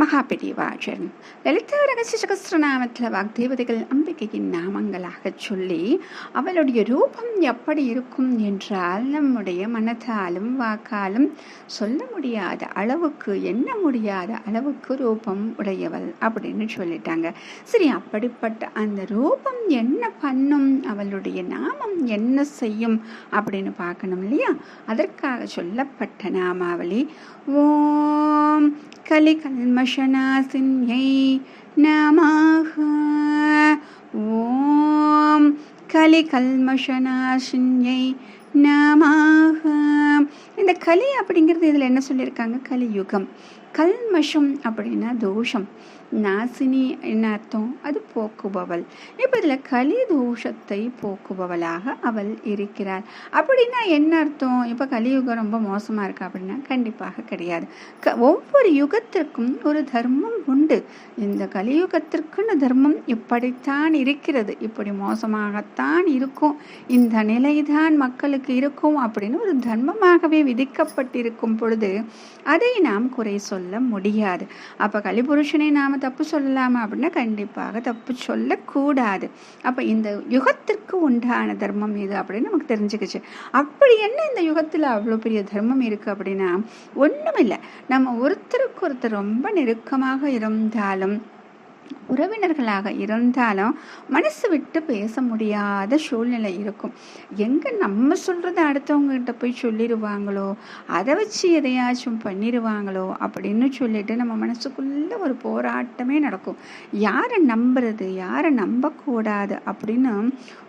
மகாபெரிவாச்சன் லலிதா ரகசிய சகஸ்ரநாமத்தில் வாக்தேவதைகள் அம்பிகையின் நாமங்களாக சொல்லி அவளுடைய ரூபம் எப்படி இருக்கும் என்றால் நம்முடைய மனதாலும் வாக்காலும் சொல்ல முடியாத அளவுக்கு எண்ண முடியாத அளவுக்கு ரூபம் உடையவள் அப்படின்னு சொல்லிட்டாங்க. சரி, அப்படிப்பட்ட அந்த ரூபம் என்ன பண்ணும், அவளுடைய நாமம் என்ன செய்யும் அப்படின்னு பார்க்கணும் இல்லையா? அதற்காக சொல்லப்பட்ட நாமாவளி ஓம் கலிகல்மஷநாசின்யை நமஹ. ஓம் கலிகல்மஷநாசின்யை நமஹ. இந்த கலி அப்படிங்கிறது இதில் என்ன சொல்லியிருக்காங்க? கலியுகம். கல்மஷம் அப்படின்னா தோஷம், நாசினி என்ன அர்த்தம்? அது போக்குபவள். இப்போ இதில் கலி தோஷத்தை போக்குபவளாக அவள் இருக்கிறாள். அப்படின்னா என்ன அர்த்தம்? இப்போ கலியுகம் ரொம்ப மோசமாக இருக்கா அப்படின்னா கண்டிப்பாக கிடையாது. ஒவ்வொரு யுகத்திற்கும் ஒரு தர்மம் உண்டு. இந்த கலியுகத்திற்குன்னு தர்மம் இப்படித்தான் இருக்கிறது, இப்படி மோசமாகத்தான் இருக்கும், இந்த நிலைதான் மக்களுக்கு இருக்கும் அப்படின்னு ஒரு தர்மமாகவே விதிக்கப்பட்டிருக்கும் பொழுது அதை நாம் குறை சொல்ல முடியாது. அப்போ கலிபுருஷனை நாம் தப்பு சொல்லலாமா அப்படின்னா கண்டிப்பாக தப்பு சொல்லக்கூடாது. அப்போ இந்த யுகத்திற்கு உண்டான தர்மம் இது அப்படின்னு நமக்கு தெரிஞ்சுக்கிச்சு. அப்படி என்ன இந்த யுகத்தில் அவ்வளோ பெரிய தர்மம் இருக்குது அப்படின்னா ஒன்றும் இல்லை. நம்ம ஒருத்தருக்கு ஒருத்தர் ரொம்ப நெருக்கமாக இருந்தாலும், உறவினர்களாக இருந்தாலும் மனசு விட்டு பேச முடியாத சூழ்நிலை இருக்கும். எங்கே நம்ம சொல்கிறத அடுத்தவங்ககிட்ட போய் சொல்லிடுவாங்களோ, அதை வச்சு எதையாச்சும் பண்ணிடுவாங்களோ அப்படின்னு சொல்லிட்டு நம்ம மனசுக்குள்ளே ஒரு போராட்டமே நடக்கும். யாரை நம்புறது, யாரை நம்பக்கூடாது அப்படின்னு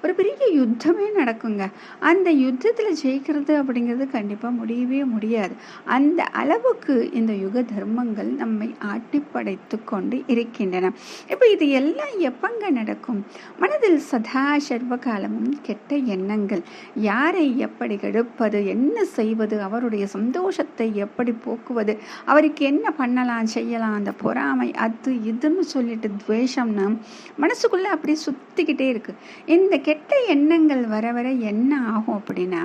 ஒரு பெரிய யுத்தமே நடக்குங்க. அந்த யுத்தத்தில் ஜெயிக்கிறது அப்படிங்கிறது கண்டிப்பாக முடியவே முடியாது. அந்த அளவுக்கு இந்த யுக தர்மங்கள் நம்மை ஆட்டி படைத்து கொண்டு இருக்கின்றன. இப்போ இது எல்லாம் எப்பங்க நடக்கும்? மனதில் சதா சர்வகாலமும் கெட்ட எண்ணங்கள், யாரை எப்படி கெடுப்பது, என்ன செய்வது, அவருடைய சந்தோஷத்தை எப்படி போக்குவது, அவருக்கு என்ன பண்ணலாம் செய்யலாம், அந்த பொறாமை அது இதுன்னு சொல்லிட்டு துவேஷம்னு மனசுக்குள்ளே அப்படியே சுற்றிக்கிட்டே இருக்கு. இந்த கெட்ட எண்ணங்கள் வர வர என்ன ஆகும் அப்படின்னா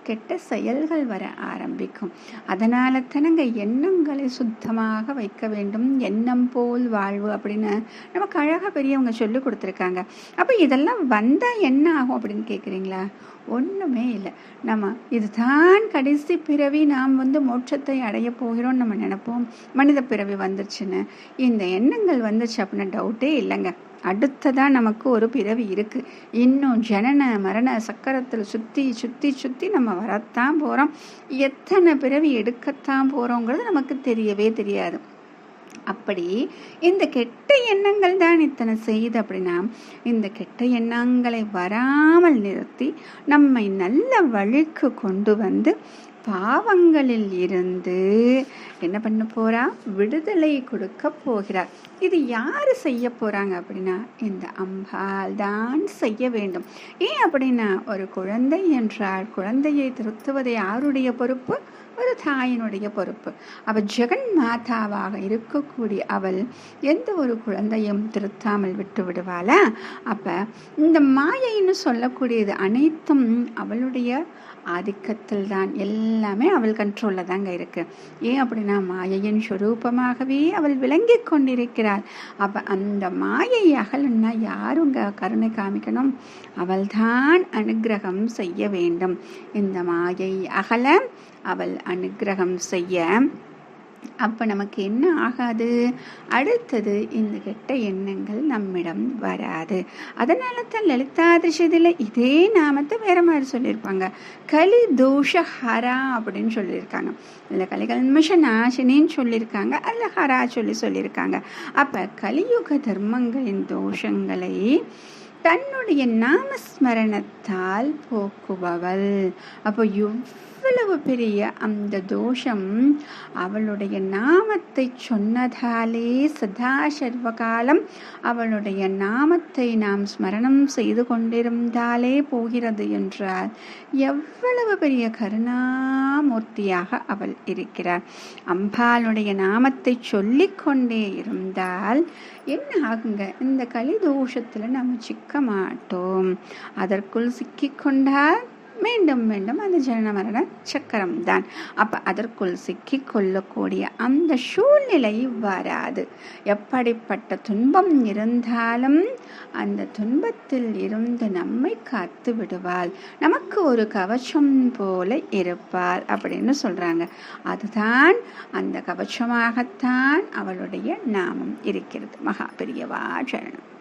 கெட்ட செயல்கள் வர ஆரம்பிக்கும். அதனால தானங்க எண்ணங்களை சுத்தமாக வைக்க வேண்டும், எண்ணம் போல் வாழ்வு அப்படின்னு நமக்கு அழகாக பெரியவங்க சொல்லி கொடுத்துருக்காங்க. அப்போ இதெல்லாம் வந்தால் என்ன ஆகும் அப்படின்னு கேட்குறீங்களா? ஒன்றுமே இல்லை. நம்ம இதுதான் கடைசி பிறவி, நாம் மோட்சத்தை அடைய போகிறோம் நம்ம நினைப்போம். மனித பிறவி வந்துருச்சுன்னு இந்த எண்ணங்கள் வந்துச்சு அப்படின்னா டவுட்டே இல்லைங்க, அடுத்ததான் நமக்கு ஒரு பிறவி இருக்கு. இன்னும் ஜனன மரண சக்கரத்தில் சுற்றி சுற்றி சுற்றி நம்ம வரத்தான் போகிறோம். எத்தனை பிறவி எடுக்கத்தான் போகிறோங்கிறது நமக்கு தெரியவே தெரியாது. அப்படி இந்த கெட்ட எண்ணங்கள் தான் இத்தனை செய்யுது அப்படின்னா இந்த கெட்ட எண்ணங்களை வராமல் நிறுத்தி நம்மை நல்ல வழிக்கு கொண்டு வந்து பாவங்களில் இருந்து என்ன பண்ண போறா? விடுதலை கொடுக்க போகிறார். இது யாரு செய்ய போறாங்க அப்படின்னா இந்த அம்பாள் தான் செய்ய வேண்டும். ஏன் அப்படின்னா ஒரு குழந்தை என்றால் குழந்தையை திருத்துவது யாருடைய பொறுப்பு? ஒரு தாயினுடைய பொறுப்பு. அவள் ஜெகன் மாதாவாக இருக்கக்கூடிய அவள் எந்த ஒரு குழந்தையும் திருத்தாமல் விட்டு விடுவாளா? அப்ப இந்த மாயைன்னு சொல்லக்கூடியது அனைத்தும் அவளுடைய ஆதிக்கத்தில் தான், எல்லாமே அவள் கண்ட்ரோலில் தாங்க இருக்கு. ஏன் அப்படின்னா மாயையின் ஸ்வரூபமாகவே அவள் விளங்கி கொண்டிருக்கிறாள். அப்போ அந்த மாயை அகலன்னா யாருங்க கருணை காமிக்கணும்? அவள்தான் அனுக்கிரகம் செய்ய வேண்டும். இந்த மாயை அகல அவள் அனுக்கிரகம் செய்ய. அப்போ நமக்கு என்ன ஆகாது? அடுத்தது இந்த கெட்ட எண்ணங்கள் நம்மிடம் வராது. அதனால தான் லலிதாதிசையில் இதே நாமத்தை வேற மாதிரி சொல்லியிருப்பாங்க, கலி தோஷ ஹரா அப்படின்னு சொல்லியிருக்காங்க. இல்லை கலிகல்மஷ நாசினின்னு சொல்லியிருக்காங்க, அல்ல ஹரா சொல்லியிருக்காங்க. அப்போ கலியுக தர்மங்களின் தோஷங்களை தன்னுடைய நாமஸ்மரணத்தால் போக்குபவள். அப்போ எவ்வளவு பெரிய அந்த தோஷம் அவளுடைய நாமத்தை சொன்னதாலே சதா சர்வகாலம் அவளுடைய நாமத்தை நாம் ஸ்மரணம் செய்து கொண்டிருந்தாலே போகிறது என்றால் எவ்வளவு பெரிய கருணாமூர்த்தியாக அவள் இருக்கிறார். அம்பாளுடைய நாமத்தை சொல்லிக்கொண்டே இருந்தால் என்ன ஆகுங்க? இந்த கலி தோஷத்தில் நம்ம சிக்க மாட்டோம். அதற்குள் சிக்கிக்கொண்டால் மீண்டும் மீண்டும் அந்த ஜனன மரண சக்கரம் தான். அப்போ அதற்குள் சிக்கி கொள்ளக்கூடிய அந்த சூழ்நிலை வராது. எப்படிப்பட்ட துன்பம் இருந்தாலும் அந்த துன்பத்தில் இருந்து நம்மை காத்து விடுவாள், நமக்கு ஒரு கவச்சம் போல இருப்பாள் அப்படின்னு சொல்றாங்க. அதுதான் அந்த கவச்சமாகத்தான் அவளுடைய நாமம் இருக்கிறது. மகா பெரியவா சரணம்.